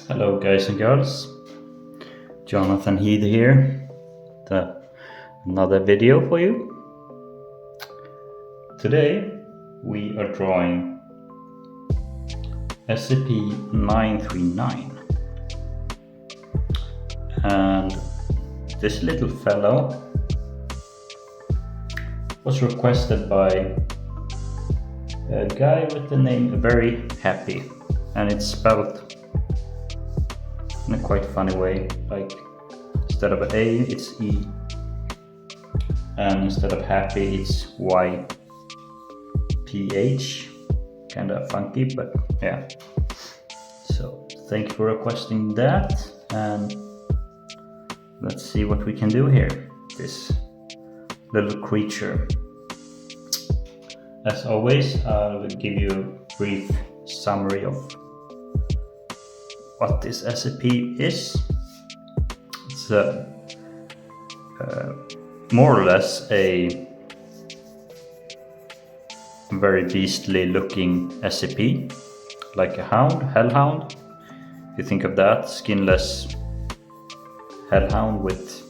Hello guys and girls, Jonatanhed here, another video for you. Today we are drawing SCP-939, and this little fellow was requested by a guy with the name Very Happy, and it's spelled in a quite funny way, like instead of A it's E, and instead of happy it's YPH. Kinda funky, but yeah. So thank you for requesting that, and let's see what we can do here. This little creature. As always, I'll give you a brief summary of what this SCP is. It's more or less a very beastly looking SCP, like a hellhound. If you think of that, skinless hellhound with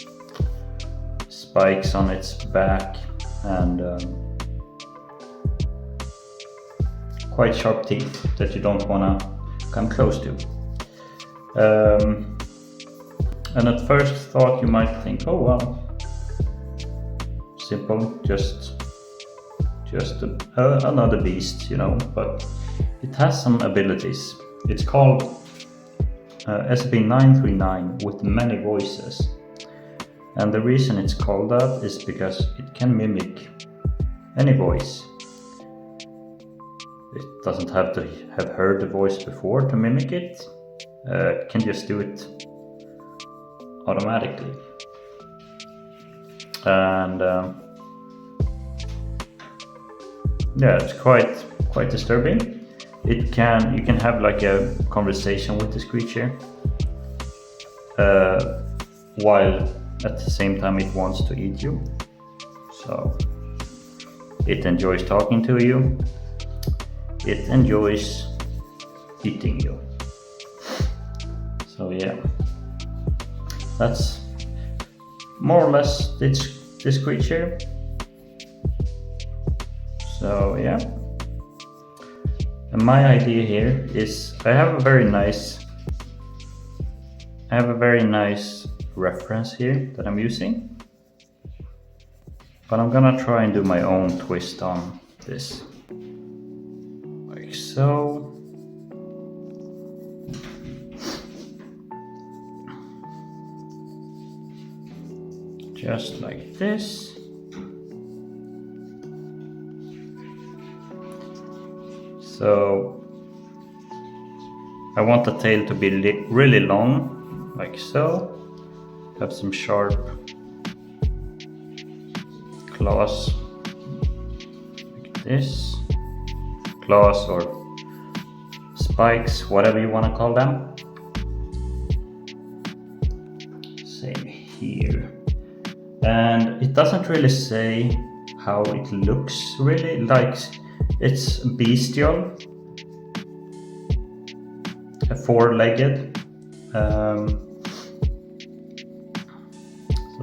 spikes on its back and quite sharp teeth that you don't want to come close to. And at first thought you might think, oh well, simple, just another beast, you know, but it has some abilities. It's called SCP-939 with many voices, and the reason it's called that is because it can mimic any voice. It doesn't have to have heard the voice before to mimic it. It can just do it automatically, and yeah, it's quite disturbing. You can have like a conversation with this creature, while at the same time it wants to eat you. So it enjoys talking to you. It enjoys eating you. So yeah, that's more or less this creature. So yeah, and my idea here is I have a very nice reference here that I'm using, but I'm gonna try and do my own twist on this, like so. Just like this. So I want the tail to be really long, like so. Have some sharp claws, like this. Claws or spikes, whatever you want to call them. Same here. And it doesn't really say how it looks, really. Like, it's bestial, four-legged. So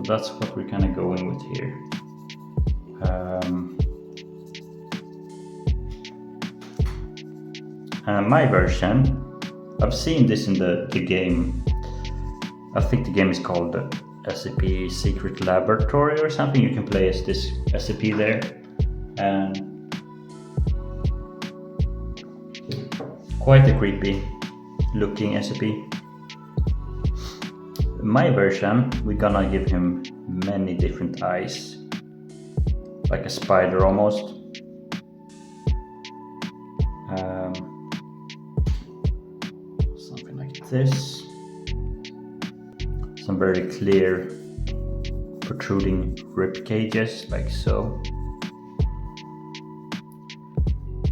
that's what we're kind of going with here. And my version, I've seen this in the game. I think the game is called SCP Secret Laboratory or something. You can play as this SCP there, and quite a creepy looking SCP. In my version, we're gonna give him many different eyes, like a spider almost. Something like this. Some very clear protruding rib cages, like so.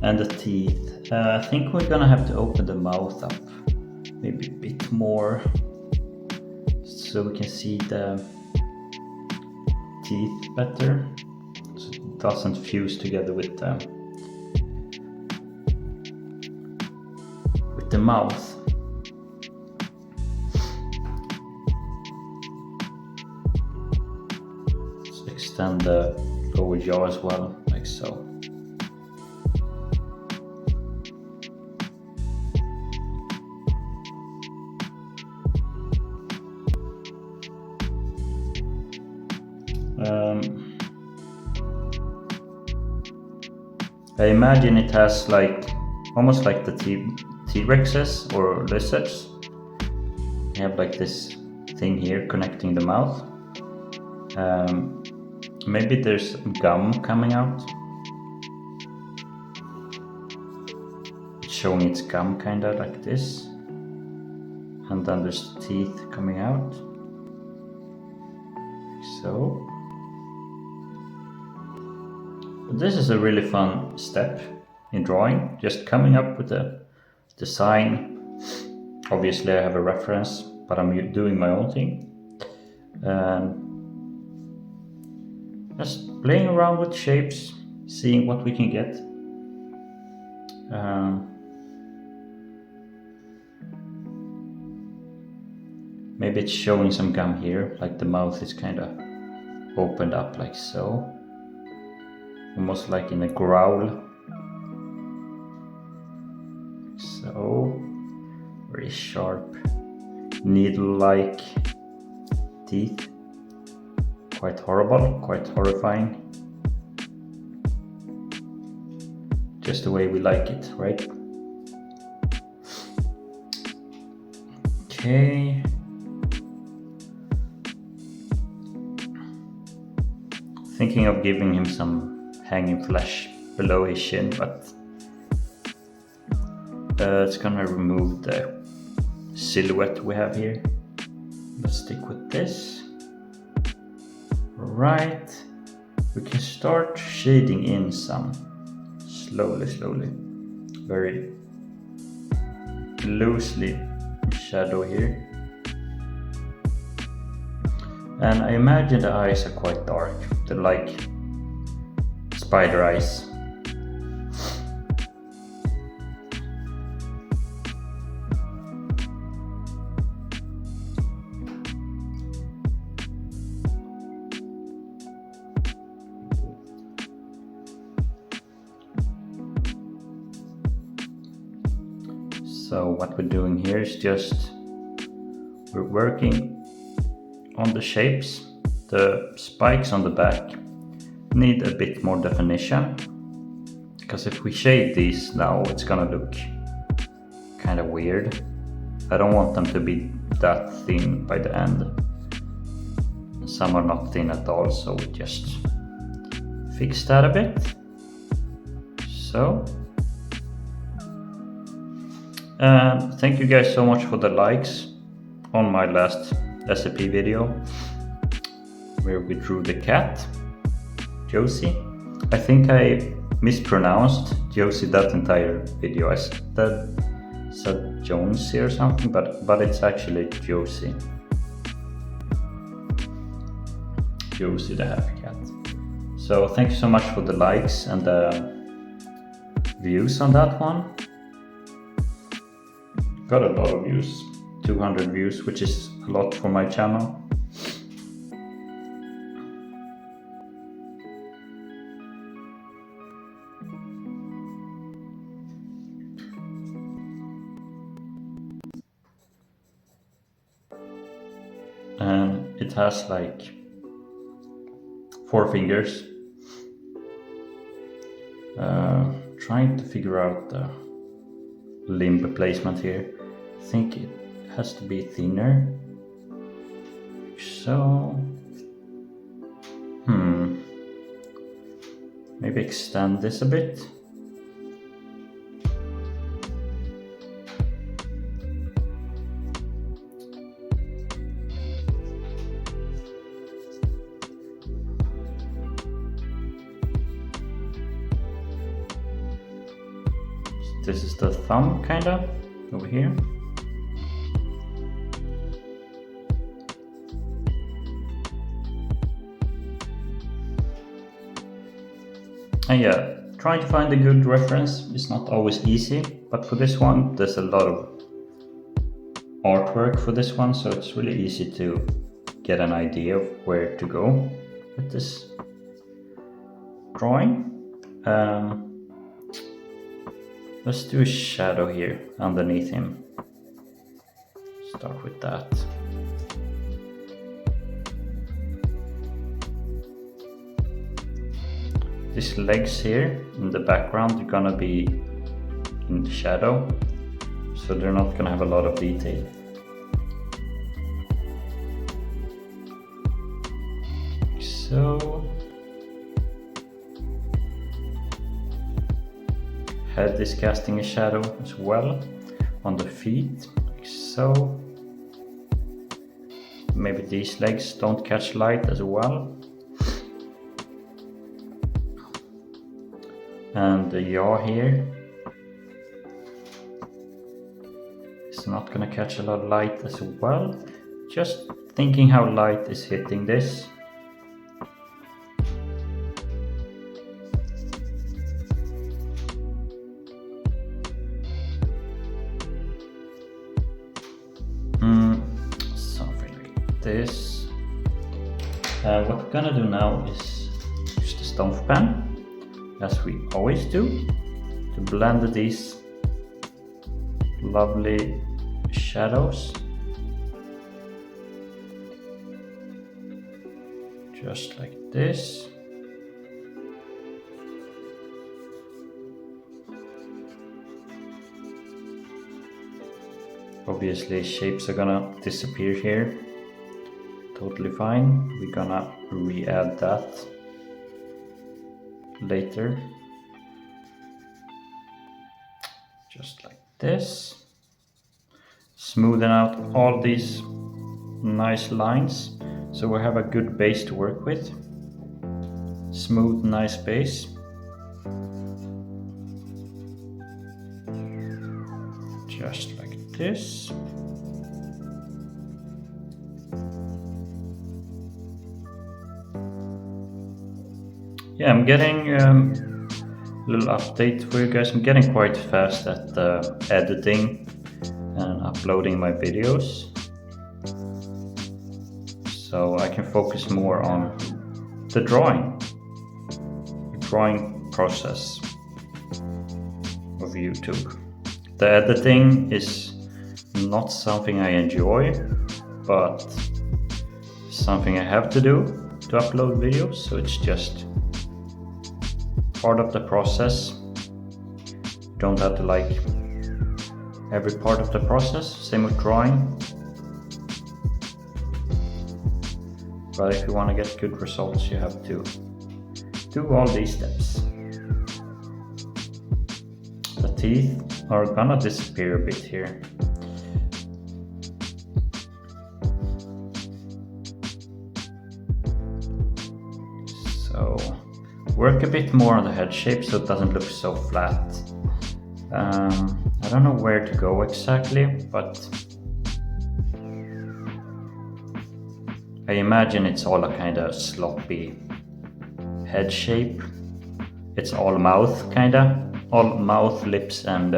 And the teeth. I think we're gonna have to open the mouth up maybe a bit more so we can see the teeth better, so it doesn't fuse together with the mouth. extend the lower jaw as well, like so. I imagine it has like almost like the T-Rexes or lizards. They have like this thing here connecting the mouth. Maybe there's gum coming out. It's showing its gum kinda like this. And then there's teeth coming out. So. This is a really fun step in drawing, just coming up with a design. Obviously I have a reference, but I'm doing my own thing. Just playing around with shapes, seeing what we can get. Maybe it's showing some gum here, like the mouth is kind of opened up like so. Almost like in a growl. So, very sharp, needle-like teeth. Quite horrible, quite horrifying. Just the way we like it, right? Okay. Thinking of giving him some hanging flesh below his shin, but it's gonna remove the silhouette we have here. Let's stick with this. Right, we can start shading in some slowly, very loosely shadow here. And I imagine the eyes are quite dark. They're like spider eyes. So what we're doing here is just we're working on the shapes. The spikes on the back need a bit more definition, because if we shade these now it's gonna look kind of weird. I don't want them to be that thin by the end. Some are not thin at all, so we just fix that a bit. So thank you guys so much for the likes on my last SCP video where we drew the cat, Josie. I think I mispronounced Josie that entire video. I said Jonesy or something, but it's actually Josie. Josie the half cat. So thank you so much for the likes and the views on that one. Got a lot of views, 200 views, which is a lot for my channel. And it has like 4 fingers. Trying to figure out the limb placement here. I think it has to be thinner. So, maybe extend this a bit. This is the thumb, kinda, over here. And yeah, trying to find a good reference is not always easy, but for this one, there's a lot of artwork for this one, so it's really easy to get an idea of where to go with this. drawing. Let's do a shadow here underneath him. Start with that. These legs here in the background are gonna be in the shadow, so they're not gonna have a lot of detail. So head is casting a shadow as well on the feet, like so. Maybe these legs don't catch light as well. And the yaw here is not gonna catch a lot of light as well. Just thinking how light is hitting this. Something like this. What we're gonna do now is use the stomp pen, as we always do, to blend these lovely shadows. Just like this. Obviously shapes are gonna disappear here. Totally fine. We're gonna re-add that later. Just like this. Smoothing out all these nice lines so we have a good base to work with. Smooth, nice base. Just like this. Yeah, I'm getting a little update for you guys. I'm getting quite fast at editing and uploading my videos, so I can focus more on the drawing process of YouTube. The editing is not something I enjoy, but something I have to do to upload videos, so it's just part of the process. You don't have to like every part of the process, same with drawing. But if you want to get good results, you have to do all these steps. The teeth are gonna disappear a bit here. So work a bit more on the head shape so it doesn't look so flat. I don't know where to go exactly, but I imagine it's all a kind of sloppy head shape. It's all mouth, kinda. All mouth, lips, and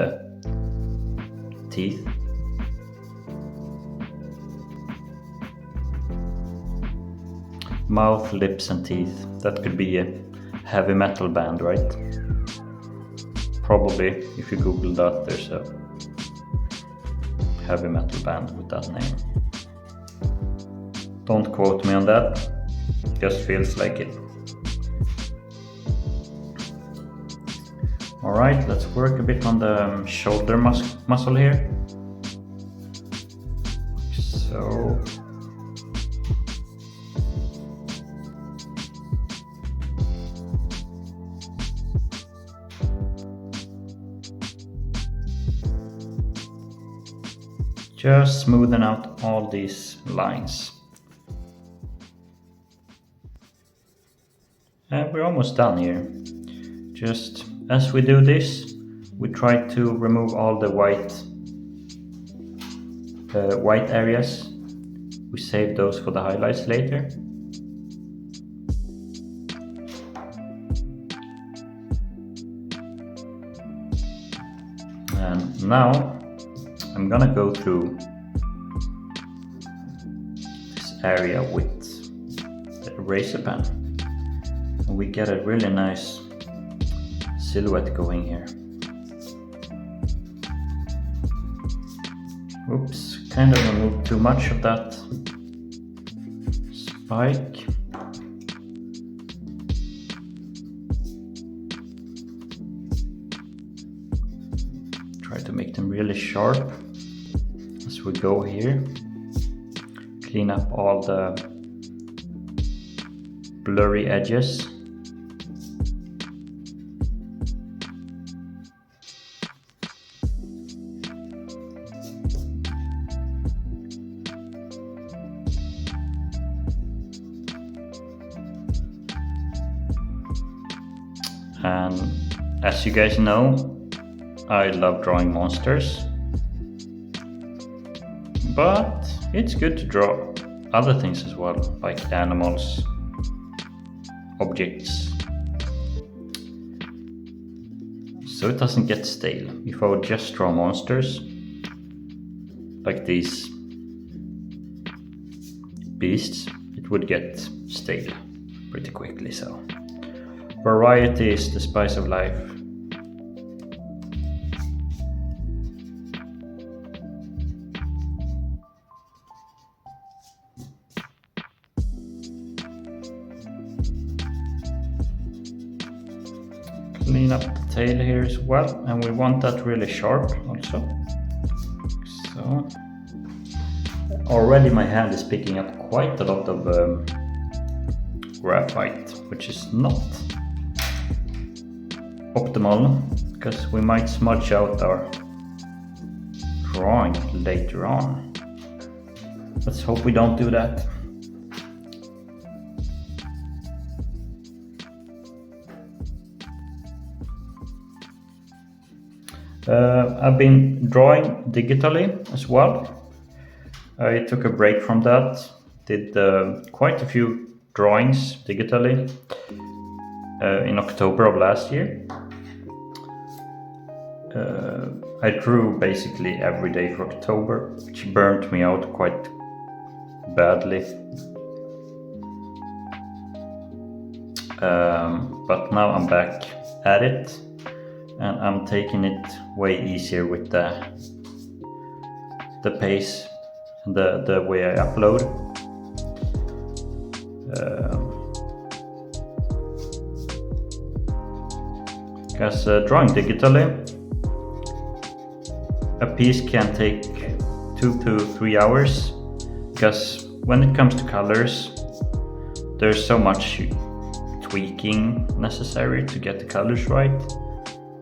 teeth. Mouth, lips, and teeth. That could be a heavy metal band, right? Probably, if you Google that, there's a heavy metal band with that name. Don't quote me on that, just feels like it. Alright, let's work a bit on the shoulder muscle here. So just smoothing out all these lines. And we're almost done here. Just as we do this, we try to remove all the white areas. We save those for the highlights later. And now I'm gonna go through this area with the eraser pen. And we get a really nice silhouette going here. Oops, kind of removed too much of that spike. Try to make them really sharp as we go here. Clean up all the blurry edges. And as you guys know, I love drawing monsters, but it's good to draw other things as well, like animals, objects, so it doesn't get stale. If I would just draw monsters, like these beasts, it would get stale pretty quickly, so variety is the spice of life. Clean up the tail here as well, and we want that really sharp also. So already my hand is picking up quite a lot of graphite, which is not optimal, because we might smudge out our drawing later on. Let's hope we don't do that. I've been drawing digitally as well. I took a break from that, did quite a few drawings digitally in October of last year. I drew basically every day for October, which burnt me out quite badly. But now I'm back at it, and I'm taking it way easier with the pace and the way I upload. Because drawing digitally, a piece can take 2 to 3 hours, because when it comes to colors, there's so much tweaking necessary to get the colors right.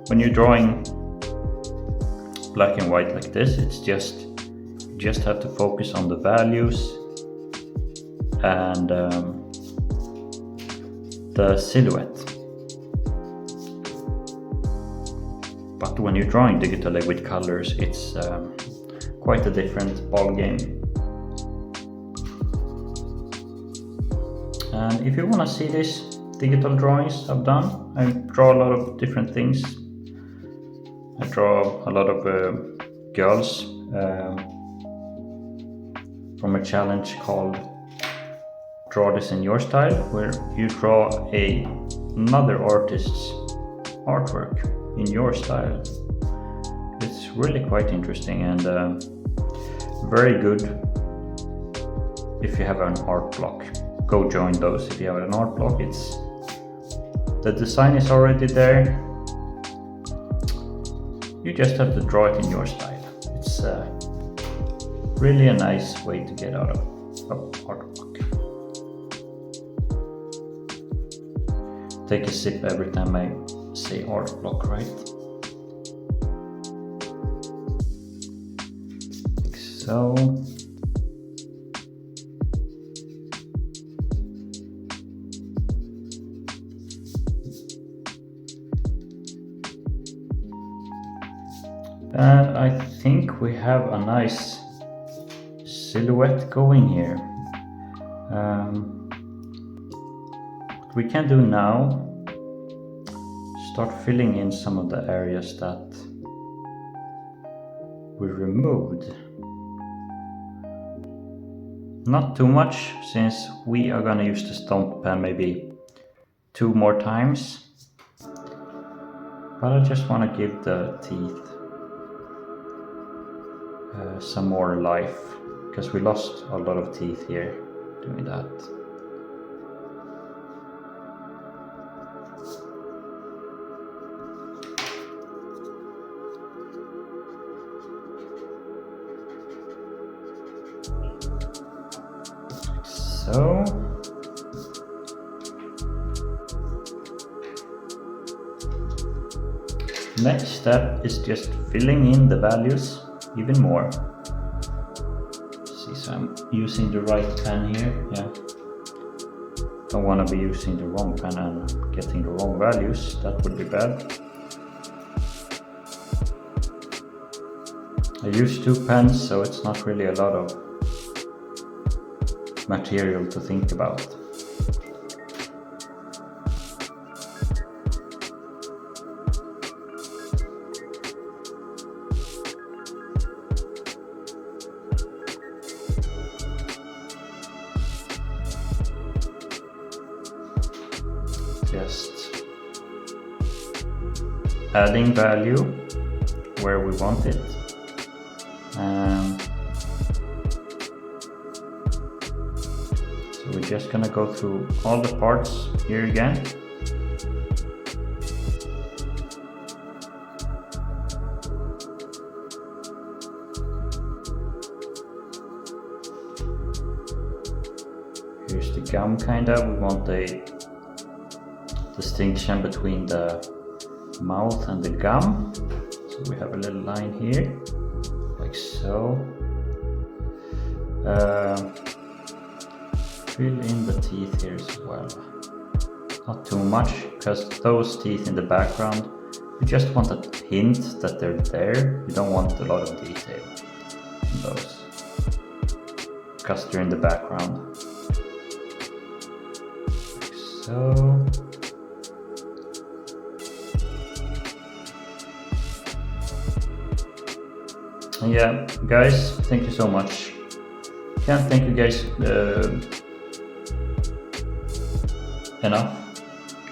When you're drawing black and white like this, it's you just have to focus on the values and the silhouette. But when you're drawing digitally with colors, it's quite a different ball game. And if you want to see these digital drawings I've done, I draw a lot of different things. I draw a lot of girls from a challenge called Draw This in Your Style, where you draw another artist's artwork in your style. It's really quite interesting and very good if you have an art block. Go join those if you have an art block. The design is already there. You just have to draw it in your style. It's really a nice way to get out of art block. Take a sip every time I say art block, right? Like so. And I think we have a nice silhouette going here. What we can do now, start filling in some of the areas that we removed. Not too much, since we are gonna use the stomp pen maybe 2 more times. But I just want to give the teeth some more life, because we lost a lot of teeth here doing that. So next step is just filling in the values even more. See, so I'm using the right pen here, yeah. Don't want to be using the wrong pen and getting the wrong values, that would be bad. I use 2 pens, so it's not really a lot of material to think about. Just adding value where we want it. So we're just gonna go through all the parts here again. Here's the gum kinda. We want a distinction between the mouth and the gum. So we have a little line here, like so. Fill in the teeth here as well. Not too much, because those teeth in the background, you just want a hint that they're there. You don't want a lot of detail in those, because they're in the background. Like so. And yeah, guys, thank you so much. Can't thank you guys enough.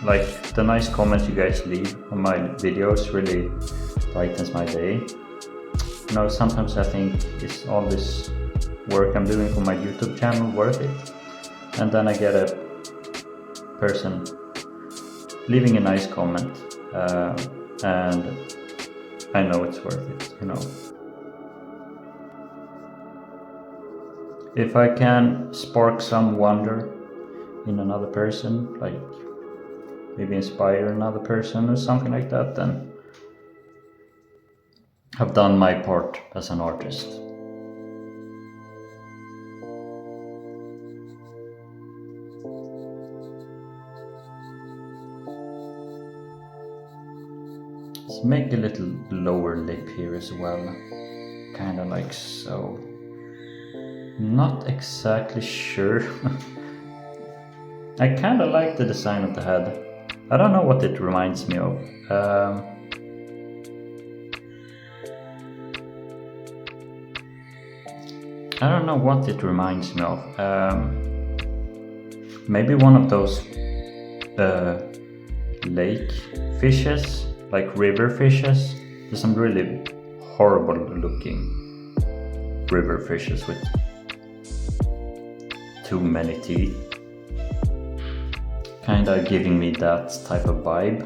Like, the nice comments you guys leave on my videos really brightens my day. You know, sometimes I think, is all this work I'm doing for my YouTube channel worth it? And then I get a person leaving a nice comment, and I know it's worth it, you know. If I can spark some wonder in another person, like maybe inspire another person or something like that, then I've done my part as an artist. Let's make a little lower lip here as well, kind of like so. Not exactly sure. I kind of like the design of the head. I don't know what it reminds me of. I don't know what it reminds me of. Maybe one of those lake fishes, like river fishes. There's some really horrible looking river fishes with too many teeth. Kinda giving me that type of vibe.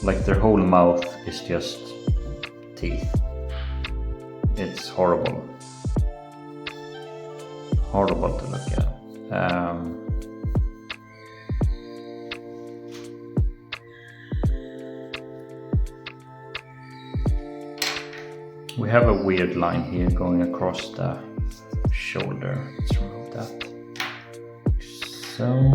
Like their whole mouth is just teeth. It's horrible. Horrible to look at. We have a weird line here going across the shoulder. Let's remove that. So.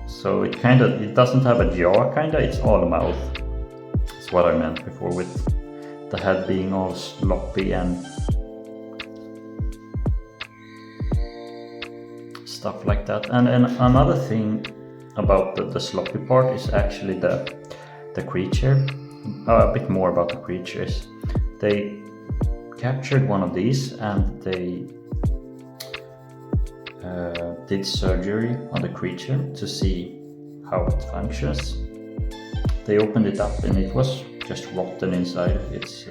So it doesn't have a jaw, it's all mouth. That's what I meant before, with the head being all sloppy and stuff like that. And another thing about the sloppy part is actually the creature. A bit more about the creatures. They captured one of these and they did surgery on the creature to see how it functions. They opened it up and it was just rotten inside. It's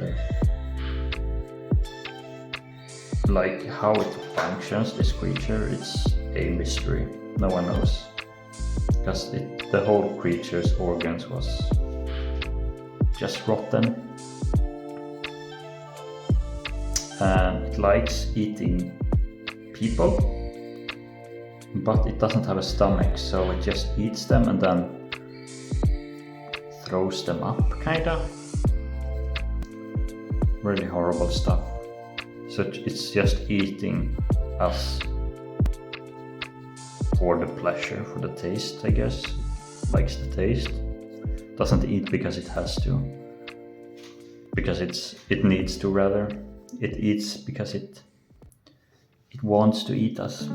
like how it functions, this creature, it's a mystery. No one knows. Because the whole creature's organs was just rotten. And it likes eating people, but it doesn't have a stomach, so it just eats them and then throws them up, kinda. Really horrible stuff. So it's just eating us for the pleasure, for the taste, I guess. Likes the taste. Doesn't eat because it has to. Because it needs to, rather. It eats because it wants to eat us.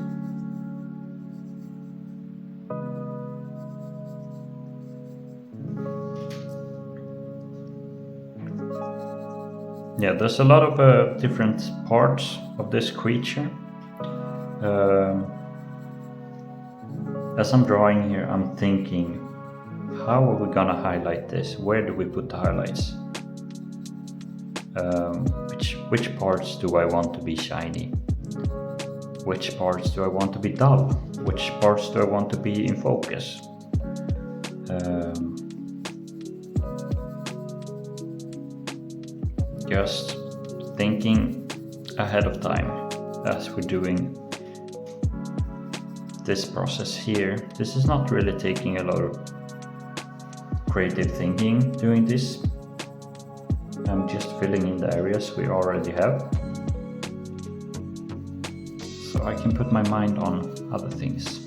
Yeah, there's a lot of different parts of this creature. As I'm drawing here, I'm thinking, how are we gonna highlight this? Where do we put the highlights? Which parts do I want to be shiny? Which parts do I want to be dull? Which parts do I want to be in focus? Just thinking ahead of time as we're doing this process here. This is not really taking a lot of creative thinking doing this. I'm just filling in the areas we already have, so I can put my mind on other things.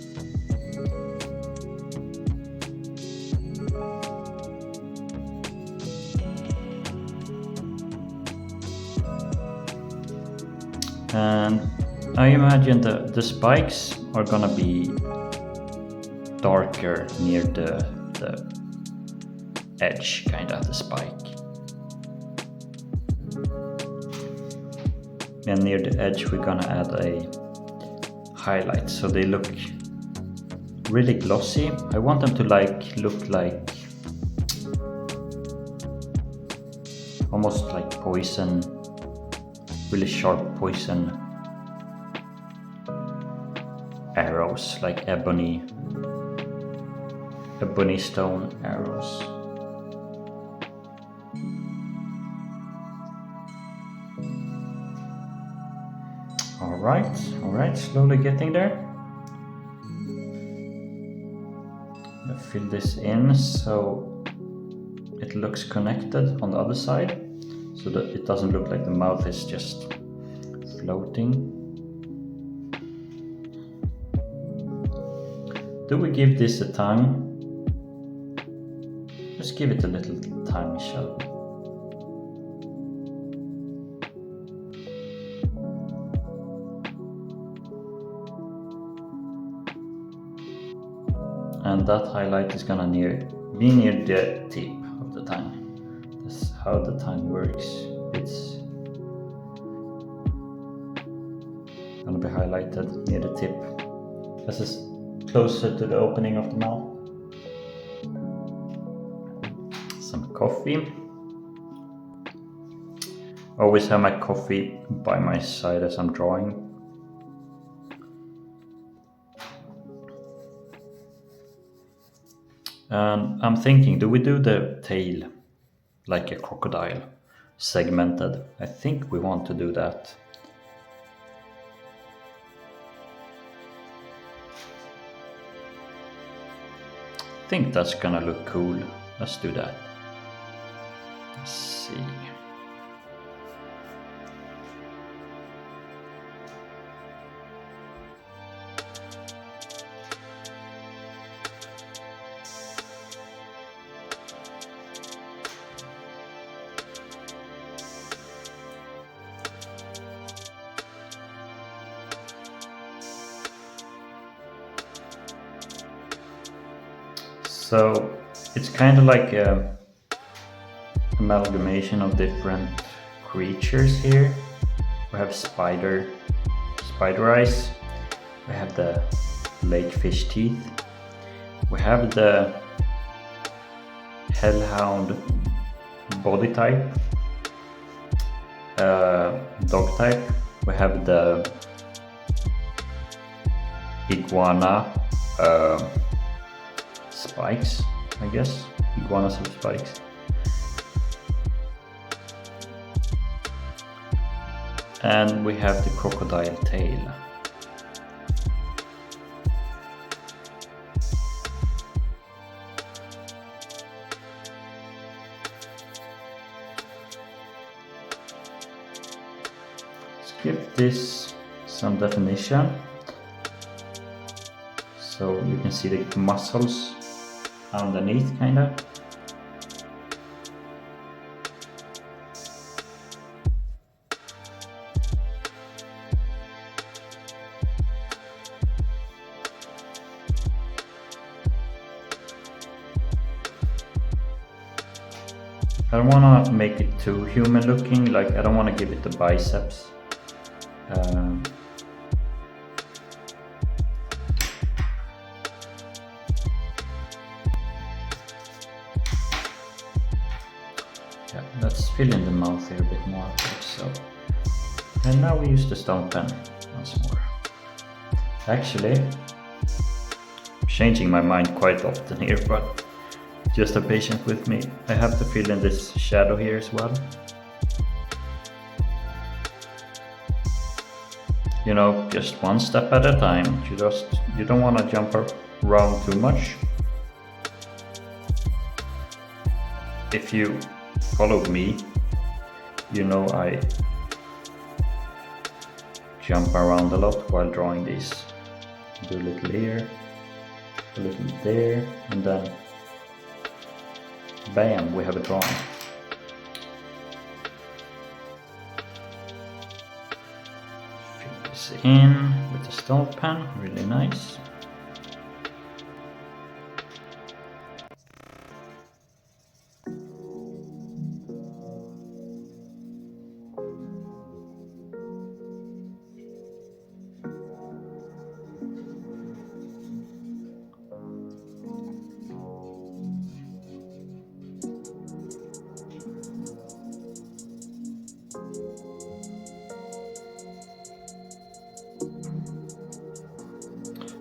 And I imagine the spikes are gonna be darker near the edge, kinda, the spike. And near the edge we're gonna add a highlight so they look really glossy. I want them to look like almost like poison, really sharp poison arrows, like ebony stone arrows. Alright, slowly getting there. I'll fill this in so it looks connected on the other side, so that it doesn't look like the mouth is just floating. Do we give this a tongue? Let's give it a little tongue, shall we? And that highlight is gonna be near the tip of the tongue. That's how the tongue works. It's gonna be highlighted near the tip. This is closer to the opening of the mouth. Some coffee. Always have my coffee by my side as I'm drawing. I'm thinking, do we do the tail like a crocodile, segmented? I think we want to do that. I think that's gonna look cool. Let's do that. Let's see. So it's kind of like a amalgamation of different creatures here. We have spider eyes. We have the lake fish teeth. We have the hellhound body type, dog type. We have the iguana spikes, I guess. Iguanas have spikes. And we have the crocodile tail. Let's give this some definition. So you can see the muscles underneath, kinda. I don't want to make it too human looking, like I don't want to give it the biceps. Yeah, let's fill in the mouth here a bit more, like so. And now we use the stone pen once more. Actually, I'm changing my mind quite often here, but just have patience with me. I have to fill in this shadow here as well. You know, just one step at a time. You don't want to jump around too much. If you followed me, you know I jump around a lot while drawing these. Do a little here, a little there, and then bam, we have a drawing. Fill this in with the stone pen, really nice.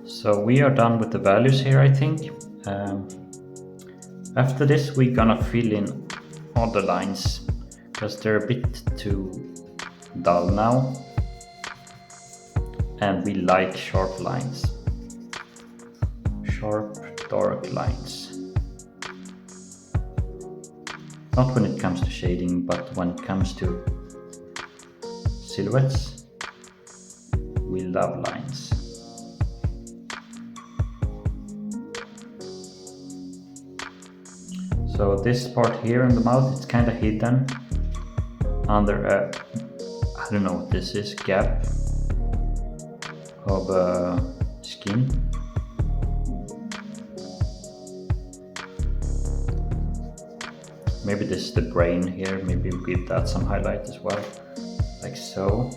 So we are done with the values here, I think. After this we're gonna fill in all the lines because they're a bit too dull now, and we like sharp lines, sharp dark lines. Not when it comes to shading, but when it comes to silhouettes, we love lines. So this part here in the mouth, it's kind of hidden under a, I don't know what this is, gap of skin. Maybe this is the brain here, maybe we'll give that some highlight as well, like so.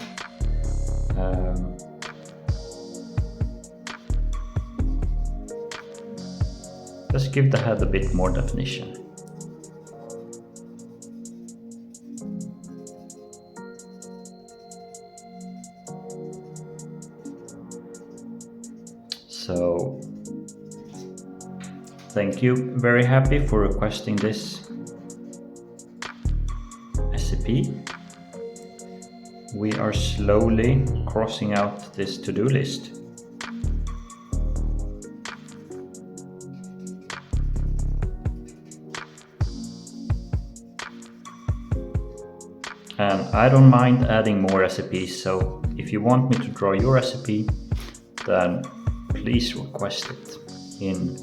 Just give the head a bit more definition. So, thank you, very happy for requesting this SCP. We are slowly crossing out this to-do list. And I don't mind adding more recipes, so if you want me to draw your recipe, then please request it in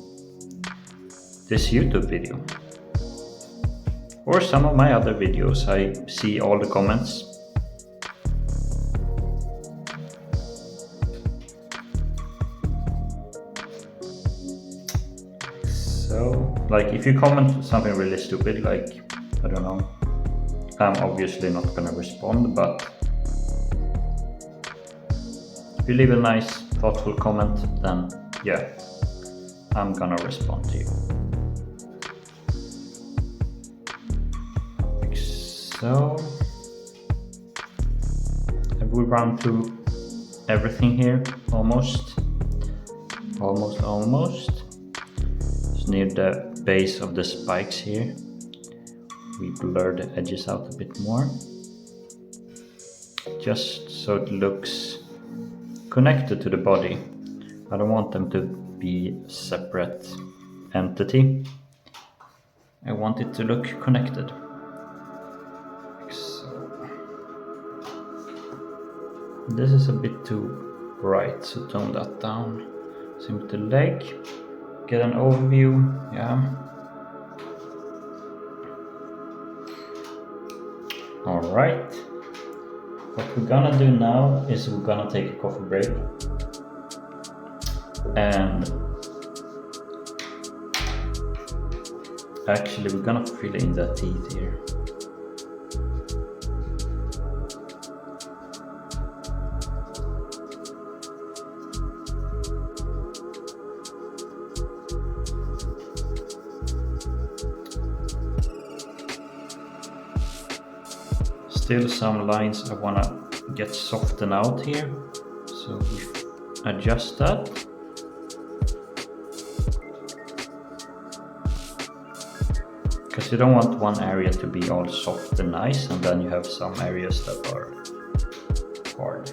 this YouTube video. Or some of my other videos, I see all the comments. So, like, if you comment something really stupid, like, I don't know, I'm obviously not gonna respond, but if you leave a nice, thoughtful comment, then yeah, I'm gonna respond to you. Like so, have we run through everything here? Almost. It's near the base of the spikes here. We blur the edges out a bit more, just so it looks connected to the body. I don't want them to be a separate entity. I want it to look connected. Like so. This is a bit too bright, so tone that down. Same with the leg. Get an overview, yeah. Alright. What we're gonna do now is we're gonna take a coffee break. And actually we're gonna fill in the teeth here. Still some lines I wanna get softened out here, so we adjust that. Because you don't want one area to be all soft and nice, and then you have some areas that are hard.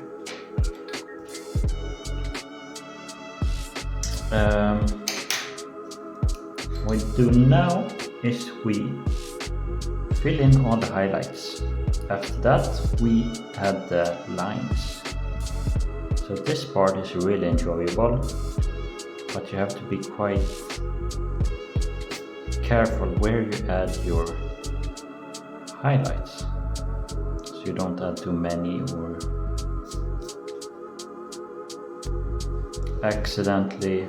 What we do now is we fill in all the highlights. After that, we add the lines. So this part is really enjoyable, but you have to be quite careful where you add your highlights, so you don't add too many or accidentally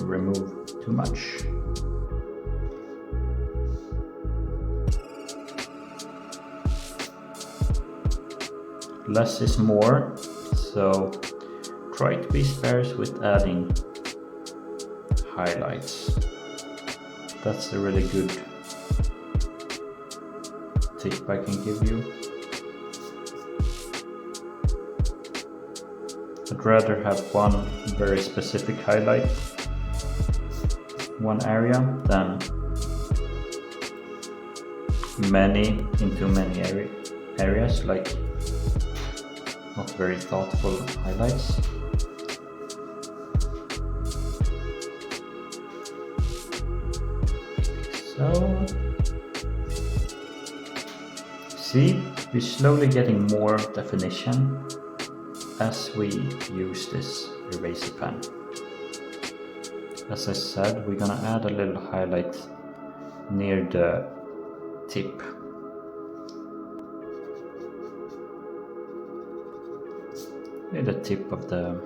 remove too much. Less is more, so try to be sparse with adding highlights. That's a really good tip I can give you. I'd rather have one very specific highlight, one area, than many into many areas, like not very thoughtful highlights. So, see, we're slowly getting more definition as we use this eraser pen. As I said, we're gonna add a little highlight near the tip. Near the tip of the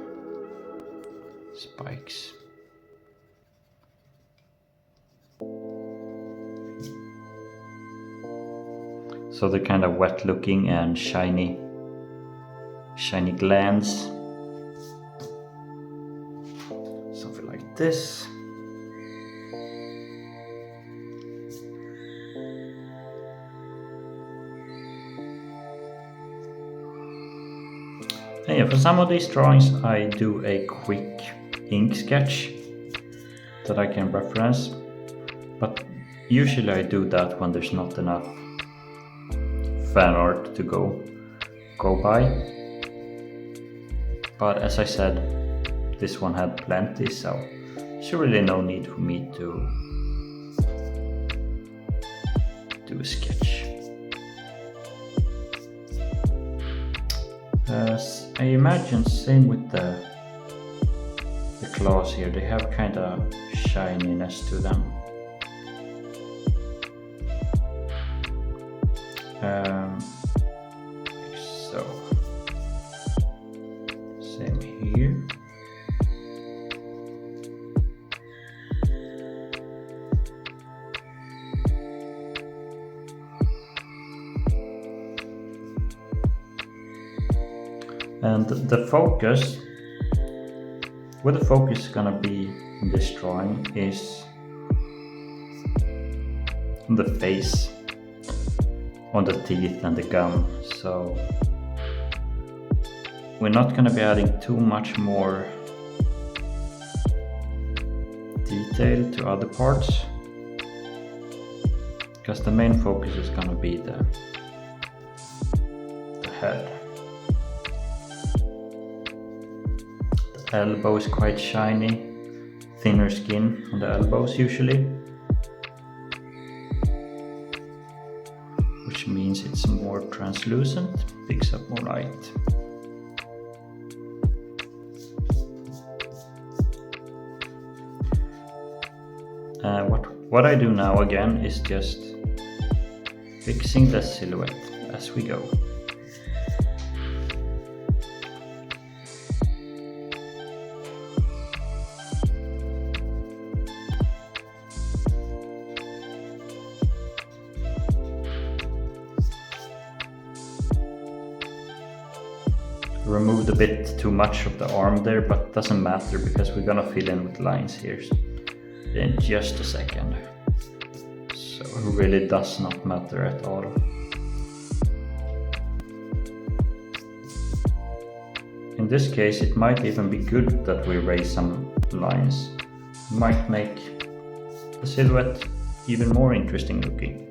spikes. So they're kind of wet looking and shiny glands. Something like this. And yeah, for some of these drawings I do a quick ink sketch that I can reference, but usually I do that when there's not enough fan art to go by. But as I said, this one had plenty, so there's really no need for me to do a sketch. I imagine same with the claws here, they have kind of shininess to them. So Same here. And the focus, where the focus is gonna be in this drawing is on the face, on the teeth and the gum. So we're not gonna be adding too much more detail to other parts, because the main focus is gonna be the head. The elbow is quite shiny, thinner skin on the elbows usually, which means it's more translucent, picks up more light. What I do now again is just fixing the silhouette as we go. Removed a bit too much of the arm there, but doesn't matter because we're gonna fill in with lines here in just a second. So it really does not matter at all. In this case, it might even be good that we erase some lines. It might make the silhouette even more interesting looking.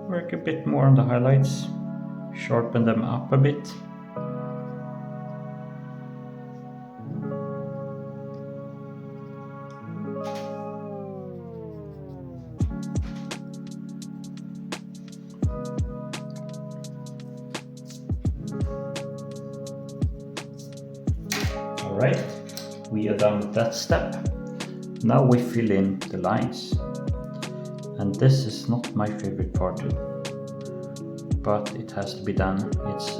Work a bit more on the highlights, sharpen them up a bit. Alright, we are done with that step. Now we fill in the lines. And this is not my favorite part too, but it has to be done. It's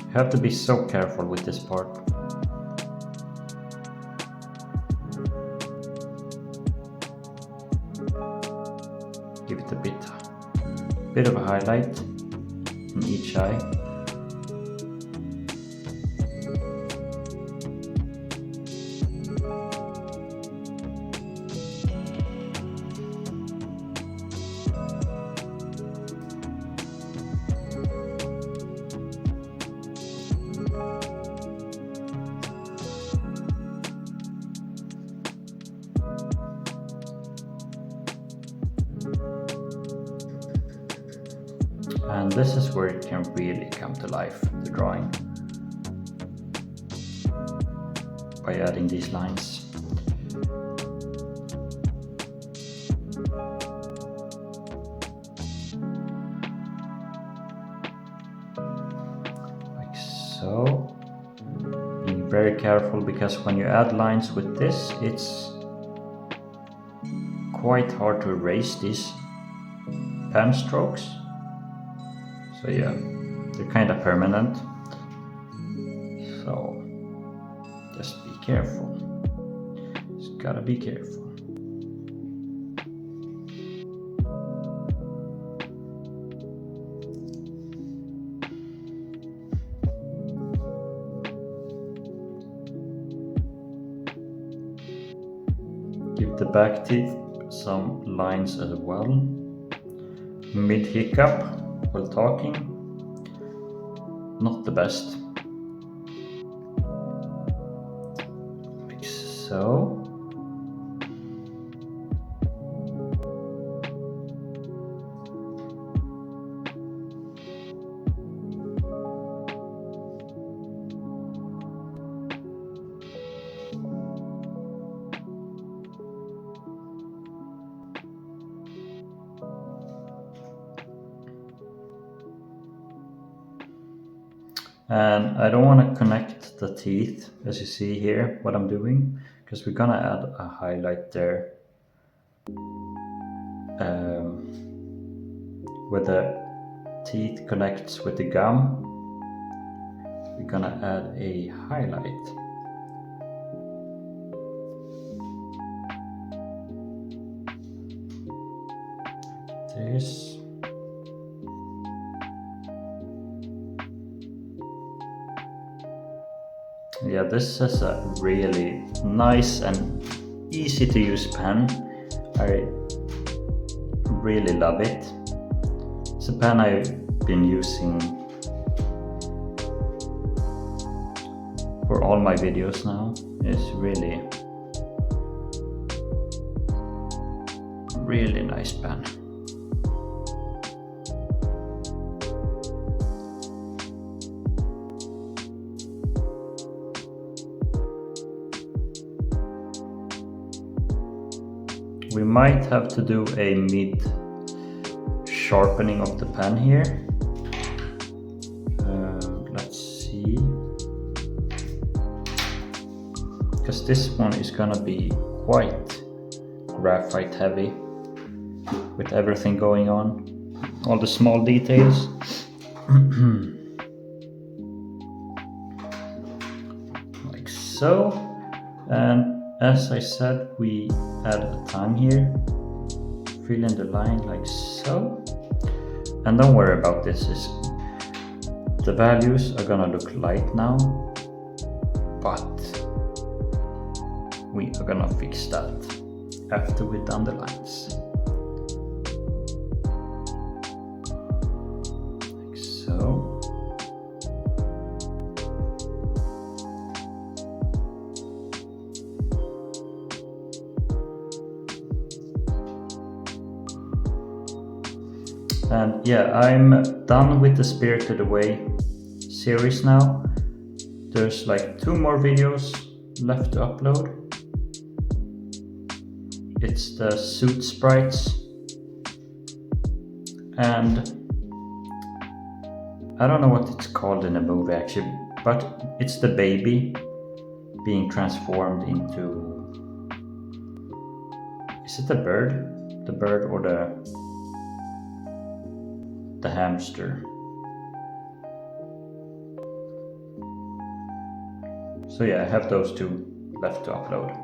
you have to be so careful with this part. Give it a bit of a highlight in each eye. And this is where it can really come to life, the drawing, by adding these lines. Like so. Be very careful, because when you add lines with this, it's quite hard to erase these pen strokes. So yeah, they're kind of permanent. So just be careful. Just gotta be careful. Give the back teeth some lines as well. Mid hiccup while talking, not the best. Like so. And I don't want to connect the teeth, as you see here, what I'm doing, because we're gonna add a highlight there where the teeth connects with the gum. We're gonna add a highlight. This. Yeah, this is a really nice and easy to use pen. I really love it. It's a pen I've been using for all my videos now. It's really nice pen. We might have to do a mid sharpening of the pen here. Let's see. Because this one is gonna be quite graphite heavy with everything going on. All the small details. Like so. And as I said, we add a time here, fill in the line like so, and don't worry about this, the values are gonna look light now, but we are gonna fix that after we've done the lines. Like so. And yeah, I'm done with the Spirited Away series now. There's like 2 more videos left to upload. It's the suit sprites, and I don't know what it's called in the movie actually, but it's the baby being transformed into, is it the bird? The bird or the hamster. So yeah, I have those 2 left to upload.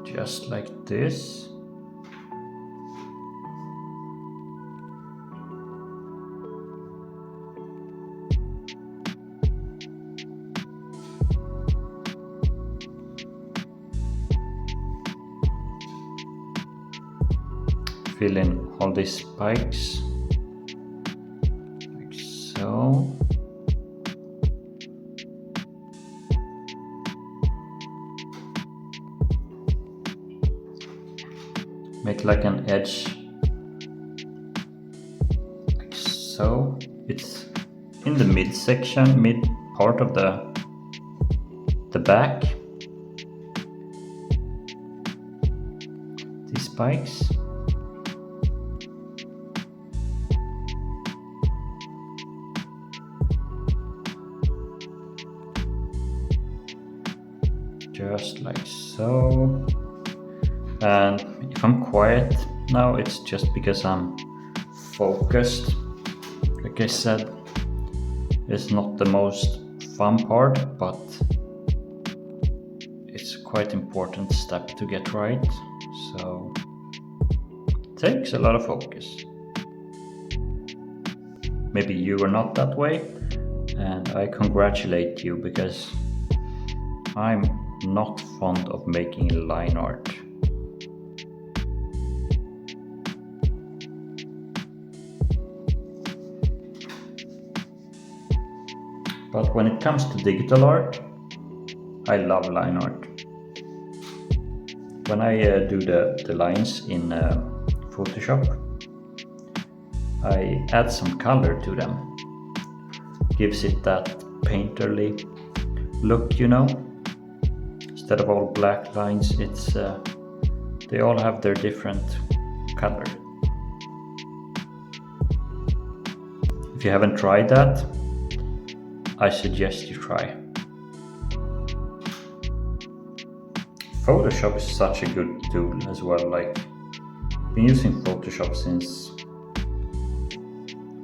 Just like this. Fill in all these spikes, like so. Make like an edge, like so. It's in the mid section, mid part of the back. These spikes. Just like so. And if I'm quiet now, it's just because I'm focused. Like I said, it's not the most fun part, but it's quite important step to get right. So it takes a lot of focus. Maybe you are not that way, and I congratulate you, because I'm not fond of making line art. But when it comes to digital art, I love line art. When I do the lines in Photoshop, I add some color to them. Gives it that painterly look, you know. Instead of all black lines, it's they all have their different color. If you haven't tried that, I suggest you try. Photoshop is such a good tool as well. Like, I've been using Photoshop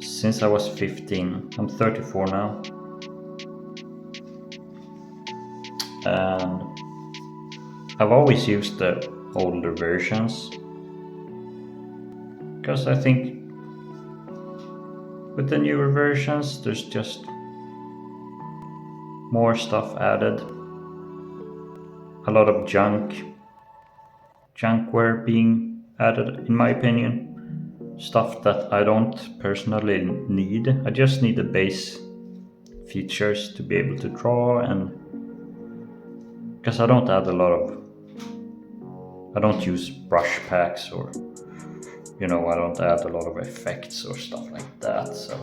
since I was 15. I'm 34 now. And I've always used the older versions because I think with the newer versions there's just more stuff added. A lot of junkware being added, in my opinion. Stuff that I don't personally need. I just need the base features to be able to draw, and because I don't use brush packs, or I don't add a lot of effects or stuff like that, so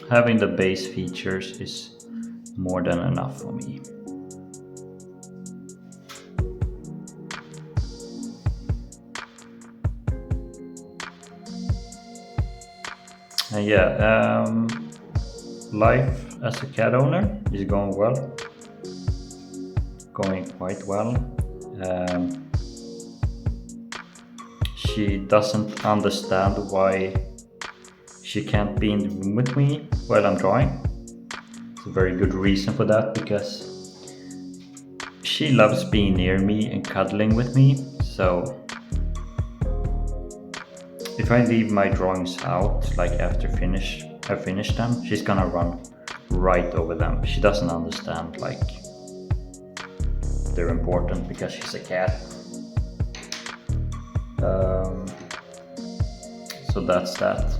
having the base features is more than enough for me. And life as a cat owner is going well. Going quite well. She doesn't understand why she can't be in the room with me while I'm drawing. It's a very good reason for that, because she loves being near me and cuddling with me. So if I leave my drawings out, like after I finish them, she's gonna run right over them. She doesn't understand like they're important because she's a cat. So that's that.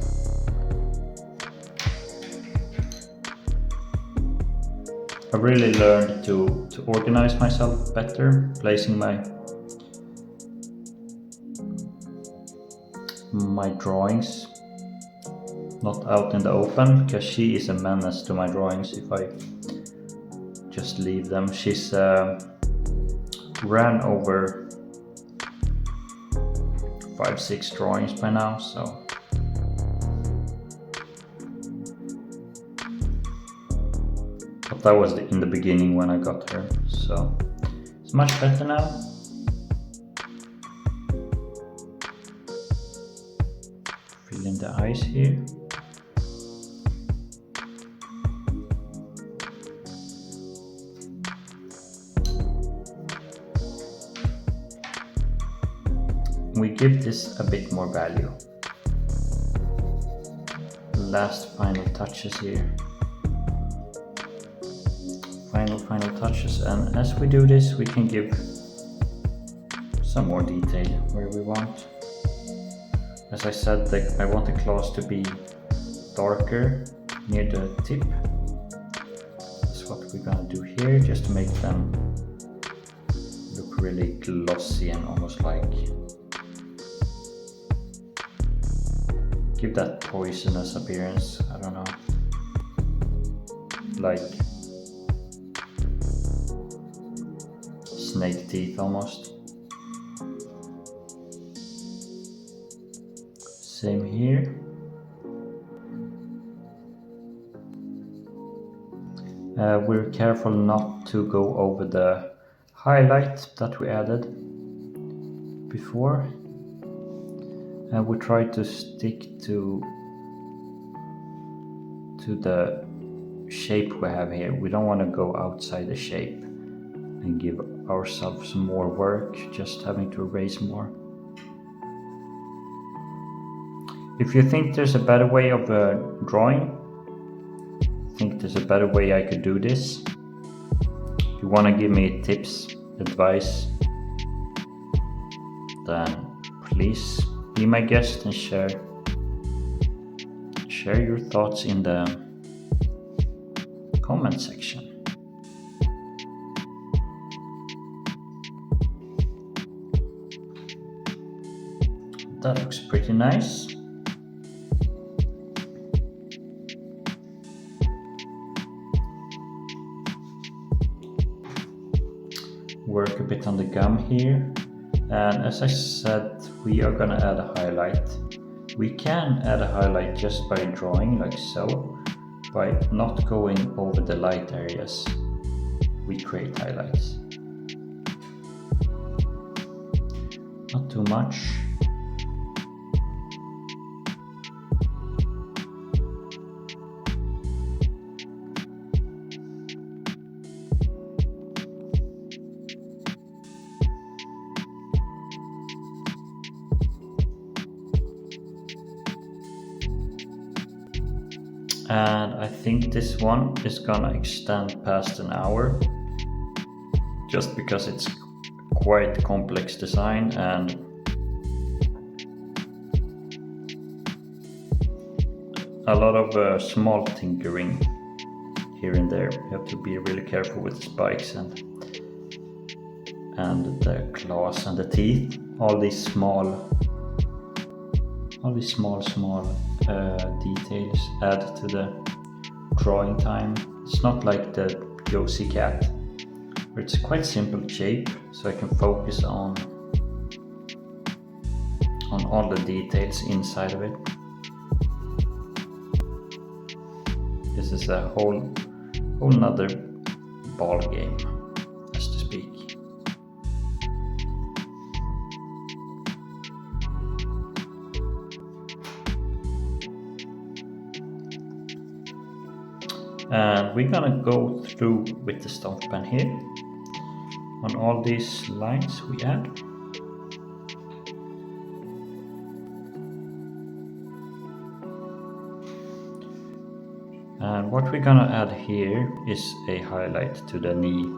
I really learned to organize myself better, placing my drawings not out in the open, because she is a menace to my drawings if I just leave them. She's ran over 5-6 drawings by now, so but that was in the beginning when I got her, so it's much better now. Fill in the eyes here. We give this a bit more value. Last final touches here. Final touches, and as we do this we can give some more detail where we want. As I said, I want the claws to be darker near the tip. That's what we're gonna do here, just to make them look really glossy and almost like give that poisonous appearance. I don't know, like snake teeth almost. Same here. We're careful not to go over the highlight that we added before, and we try to stick to the shape we have here. We don't want to go outside the shape and give ourselves more work just having to erase more. If you think there's a better way of drawing, think there's a better way I could do this, if you want to give me tips, advice, then please be my guest and share your thoughts in the comment section. That looks pretty nice. Work a bit on the gum here. And as I said, we are gonna add a highlight. We can add a highlight just by drawing like so. By not going over the light areas, we create highlights. Not too much. And I think this one is gonna extend past an hour, just because it's quite complex design and a lot of small tinkering here and there. You have to be really careful with the spikes and the claws and the teeth. All these small details add to the drawing time. It's not like the Josie cat, where it's a quite simple shape, so I can focus on all the details inside of it. This is a whole nother ball game, as to speak. And we're gonna go through with the stomp pen here on all these lines we add. And what we're gonna add here is a highlight to the knee.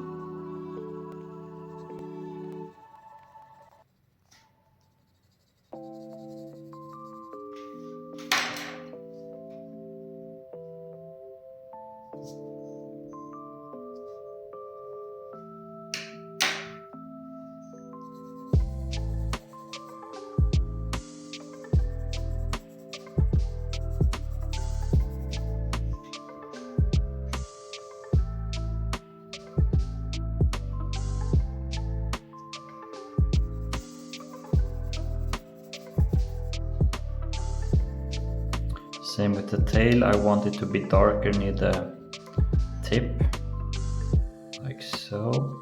Same with the tail, I want it to be darker near the tip, like so.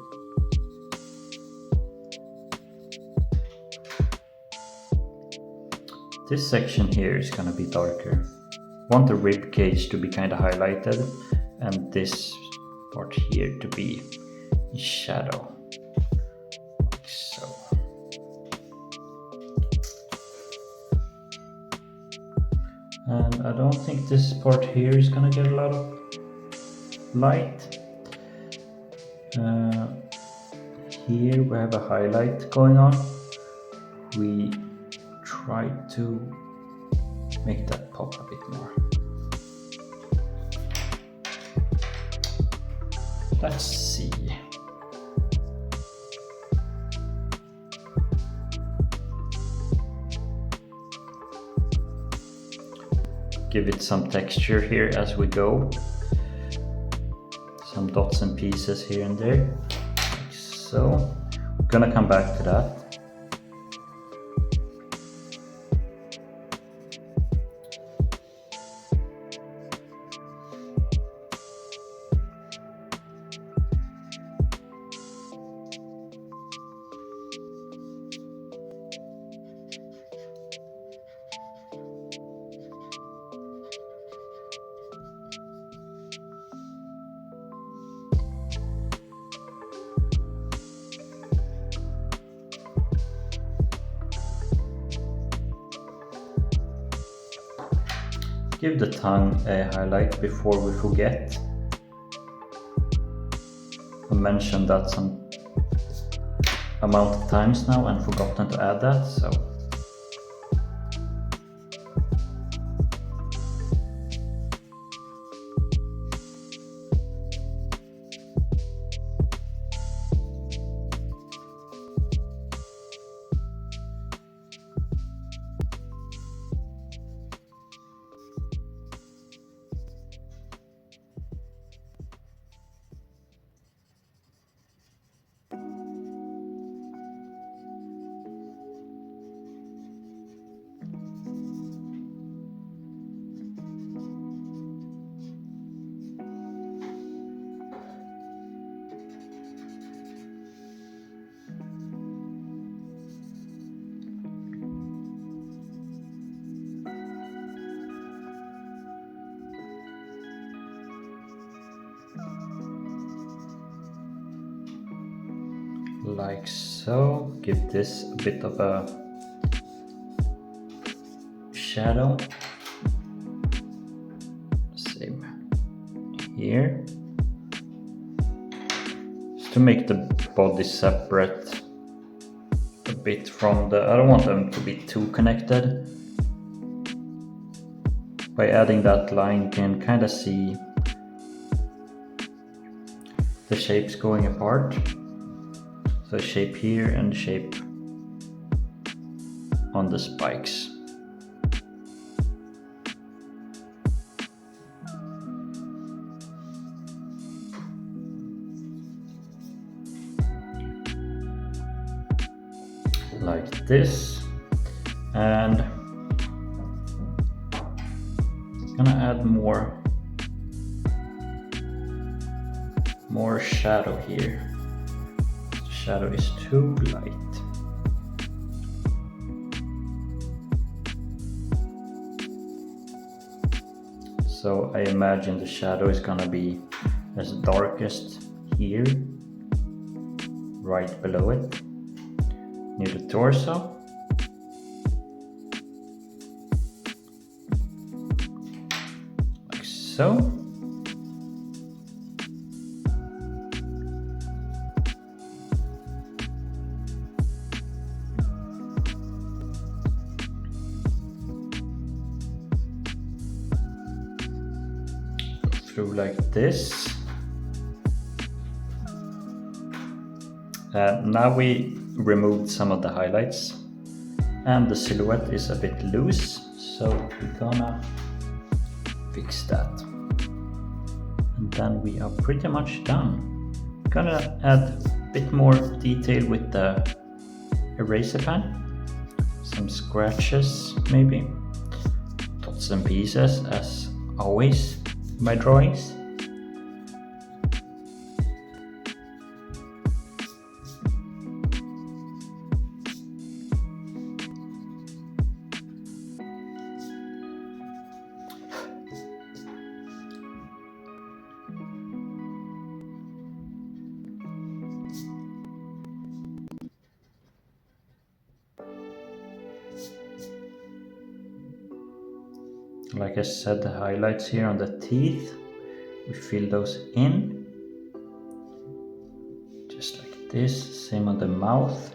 This section here is gonna be darker. I want the rib cage to be kind of highlighted and this part here to be in shadow, like so. And I don't think this part here is gonna get a lot of light. Here we have a highlight going on. We try to make that pop a bit more. Let's see. Give it some texture here as we go. Some dots and pieces here and there, like so. I'm gonna come back to that. Give the tongue a highlight before we forget. I mentioned that some amount of times now and forgotten to add that, so. like so. Give this a bit of a shadow. Same here. Just to make the body separate a bit from the... I don't want them to be too connected. By adding that line, you can kind of see the shapes going apart. So shape here and shape on the spikes. Like this. And I'm gonna add more shadow here. The shadow is too light. So I imagine the shadow is gonna be as darkest here, right below it, near the torso. Like so. Through like this. Now we removed some of the highlights and the silhouette is a bit loose, so we're gonna fix that. And then we are pretty much done. Gonna add a bit more detail with the eraser pen. Some scratches maybe. Dots and pieces as always. My drawings. Like I said, the highlights here on the teeth, we fill those in, just like this, same on the mouth.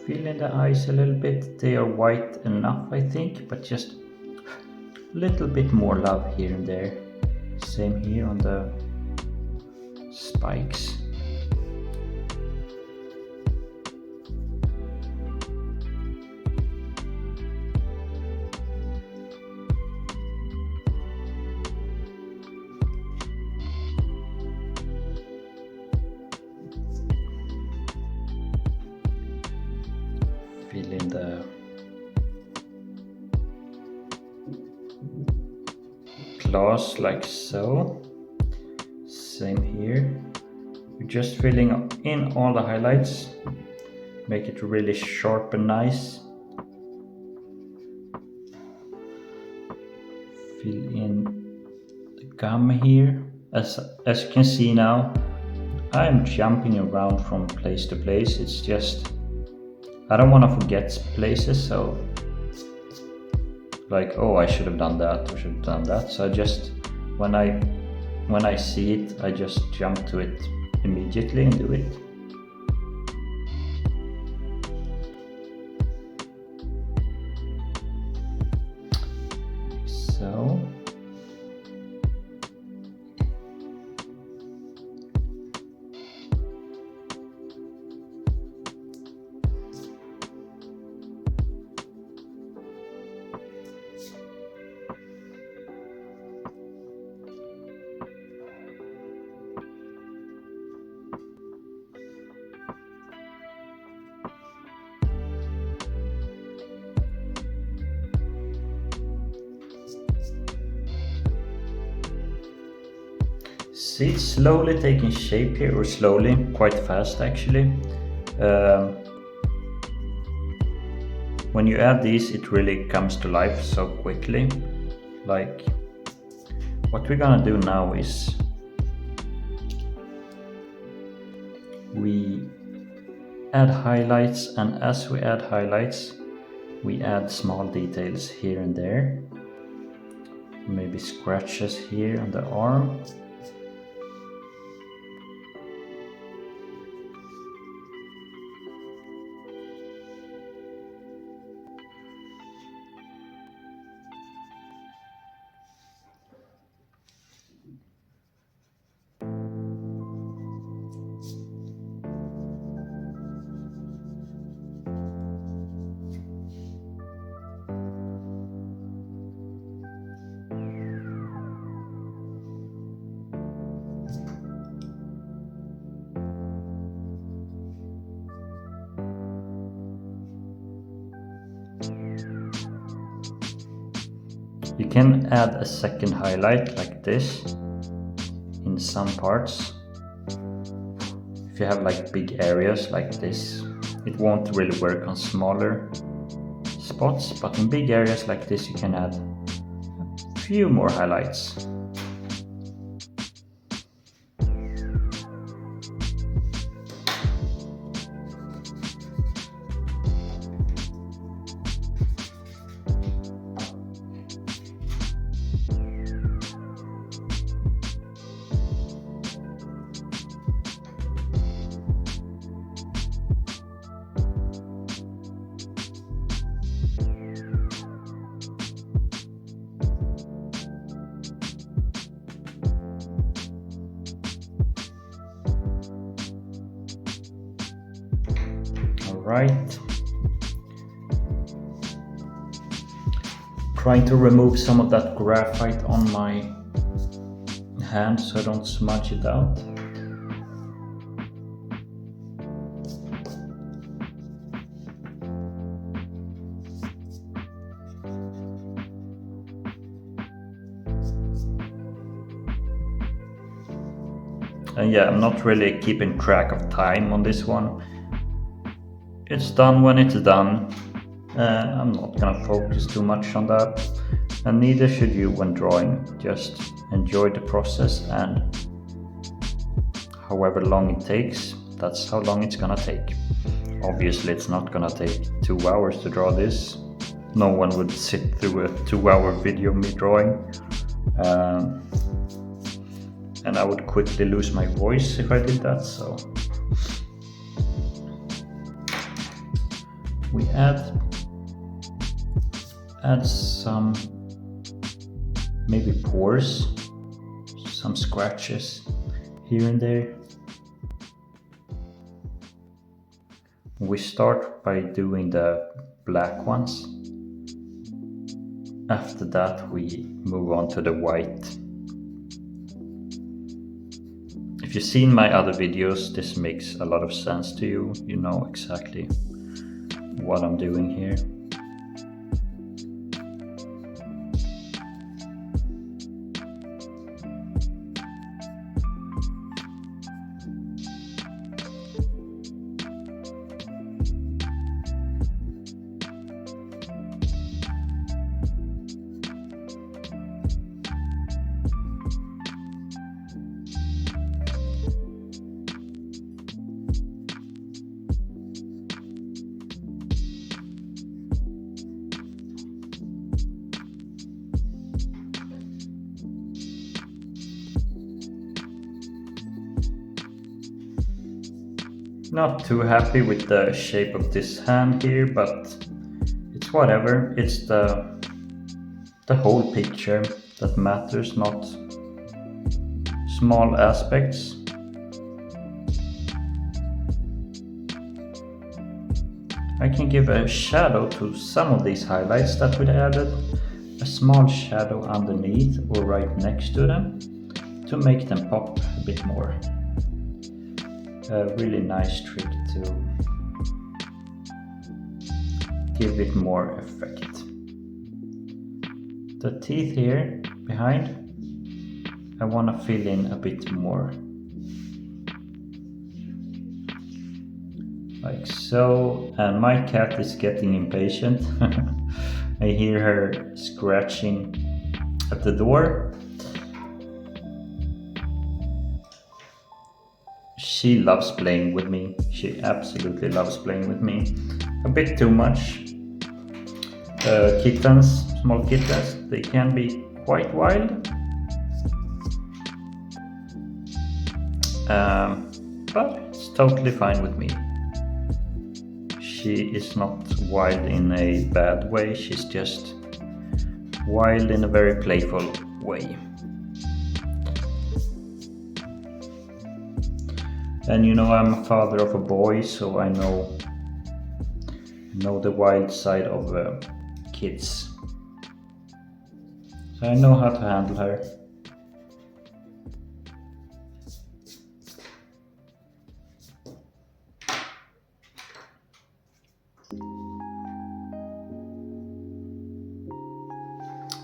Fill in the eyes a little bit, they are white enough I think, but just a little bit more love here and there. Same here on the spikes. Fill in the claws like so. Same here. We're just filling in all the highlights. Make it really sharp and nice. Fill in the gum here. As you can see now, I'm jumping around from place to place. It's just I don't want to forget places, so like, oh, I should have done that, or should have done that. So I just, when I see it, I just jump to it immediately and do it. So. See, it's slowly taking shape here, or slowly, quite fast actually. When you add these, it really comes to life so quickly. Like what we're gonna do now is we add highlights, and as we add highlights we add small details here and there, maybe scratches here on the arm. You can add a second highlight like this in some parts. If you have like big areas like this, it won't really work on smaller spots, but in big areas like this you can add a few more highlights. Right. Trying to remove some of that graphite on my hand so I don't smudge it out. And yeah, I'm not really keeping track of time on this one. It's done when it's done. I'm not gonna focus too much on that, and neither should you when drawing. Just enjoy the process, and however long it takes, that's how long it's gonna take. Obviously it's not gonna take 2 hours to draw this. No one would sit through a 2-hour video of me drawing, and I would quickly lose my voice if I did that. So we add some maybe pores, some scratches here and there. We start by doing the black ones. After that we move on to the white. If you've seen my other videos, this makes a lot of sense to you. You know exactly what I'm doing here. Not too happy with the shape of this hand here, but it's whatever. It's the whole picture that matters, not small aspects. I can give a shadow to some of these highlights that we added, a small shadow underneath or right next to them to make them pop a bit more. A really nice trick to give it more effect. The teeth here behind, I want to fill in a bit more. Like so, and my cat is getting impatient. I hear her scratching at the door. she loves playing with me. She absolutely loves playing with me. A bit too much. Kittens, small kittens, they can be quite wild. But it's totally fine with me. She is not wild in a bad way, she's just wild in a very playful way. And you know, I'm a father of a boy, so I know the wild side of kids. So I know how to handle her.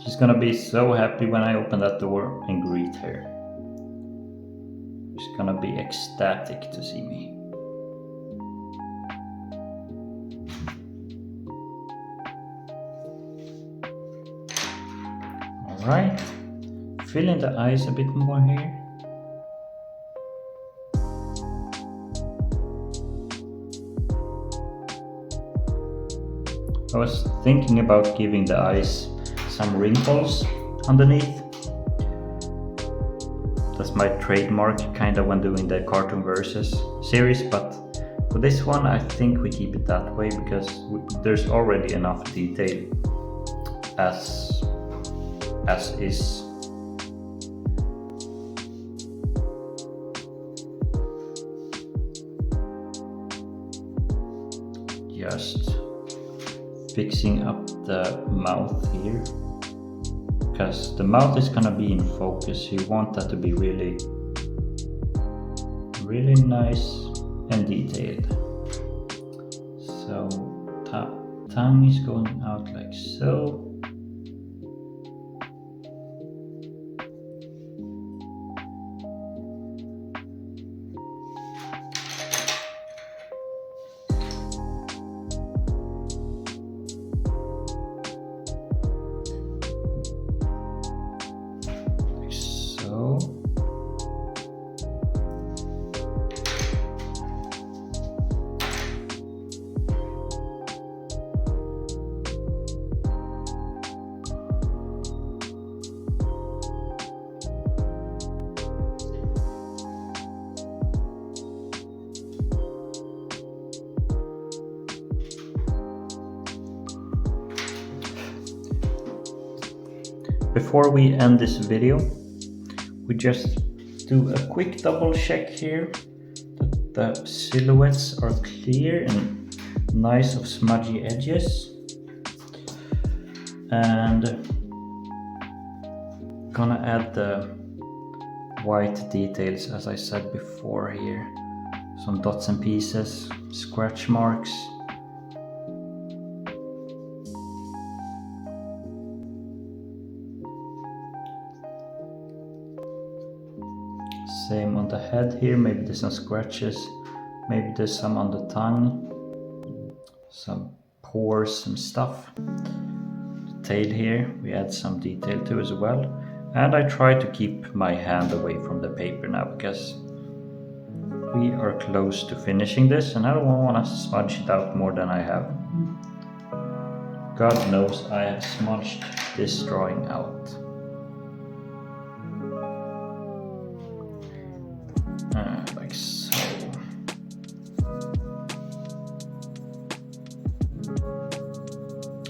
She's gonna be so happy when I open that door and greet her. She's gonna be ecstatic to see me. Alright, fill in the eyes a bit more here. I was thinking about giving the eyes some wrinkles underneath. That's my trademark kinda when doing the Cartoon Versus series, but for this one I think we keep it that way because there's already enough detail as is. Just fixing up the mouth here, because the mouth is gonna be in focus. You want that to be really nice and detailed. So tongue is going out like so. Before we end this video, we just do a quick double check here that the silhouettes are clear and nice of smudgy edges. And gonna add the white details as I said before here. Some dots and pieces, scratch marks. Same on the head here, maybe there's some scratches, maybe there's some on the tongue, some pores, some stuff. The tail here, we add some detail to as well. And I try to keep my hand away from the paper now because we are close to finishing this and I don't want to smudge it out more than I have. God knows I have smudged this drawing out. Like so.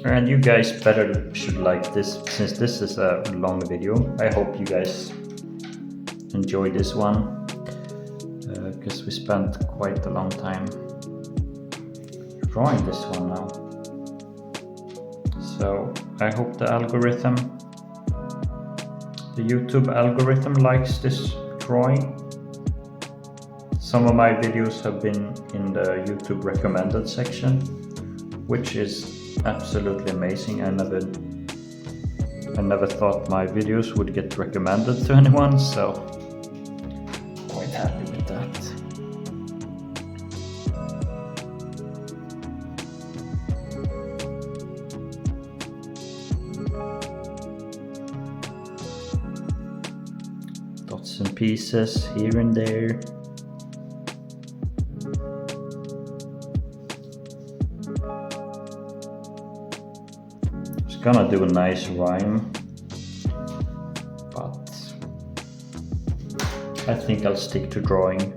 And you guys should like this, since this is a long video. I hope you guys enjoy this one, because we spent quite a long time drawing this one now. So I hope the YouTube algorithm likes this drawing. Some of my videos have been in the YouTube recommended section, which is absolutely amazing. I never thought my videos would get recommended to anyone, so quite happy with that. Dots and pieces here and there. gonna do a nice rhyme, but I think I'll stick to drawing.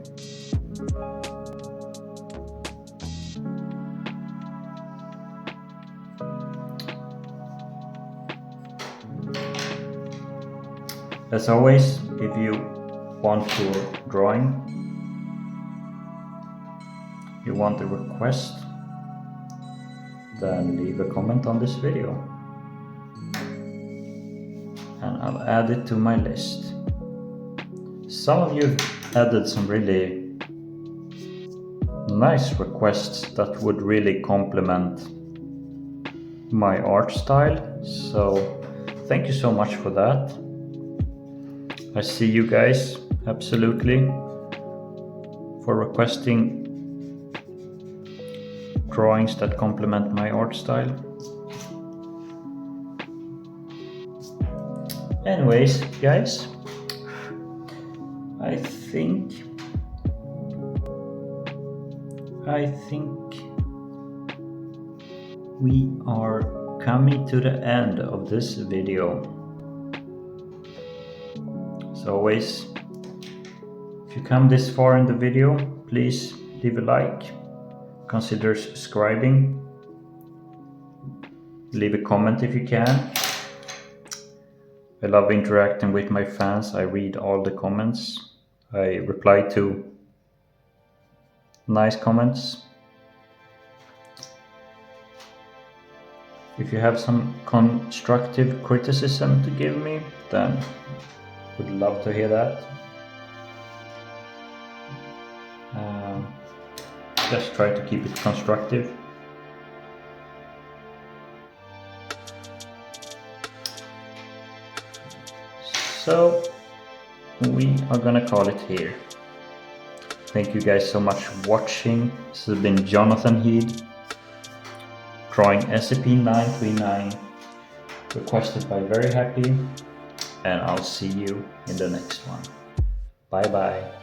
As always, if you want your drawing, you want a request, then leave a comment on this video and I'll add it to my list. Some of you added some really nice requests that would really complement my art style, so thank you so much for that. I see you guys, absolutely, for requesting drawings that complement my art style. Anyways, guys, I think we are coming to the end of this video. As always, if you come this far in the video, please leave a like, consider subscribing, leave a comment if you can. I love interacting with my fans. I read all the comments. I reply to nice comments. If you have some constructive criticism to give me, then would love to hear that. Just try to keep it constructive. So we are gonna call it here. Thank you guys so much for watching. This has been jonatanhed, drawing SCP-939, requested by Very Happy, and I'll see you in the next one. Bye bye.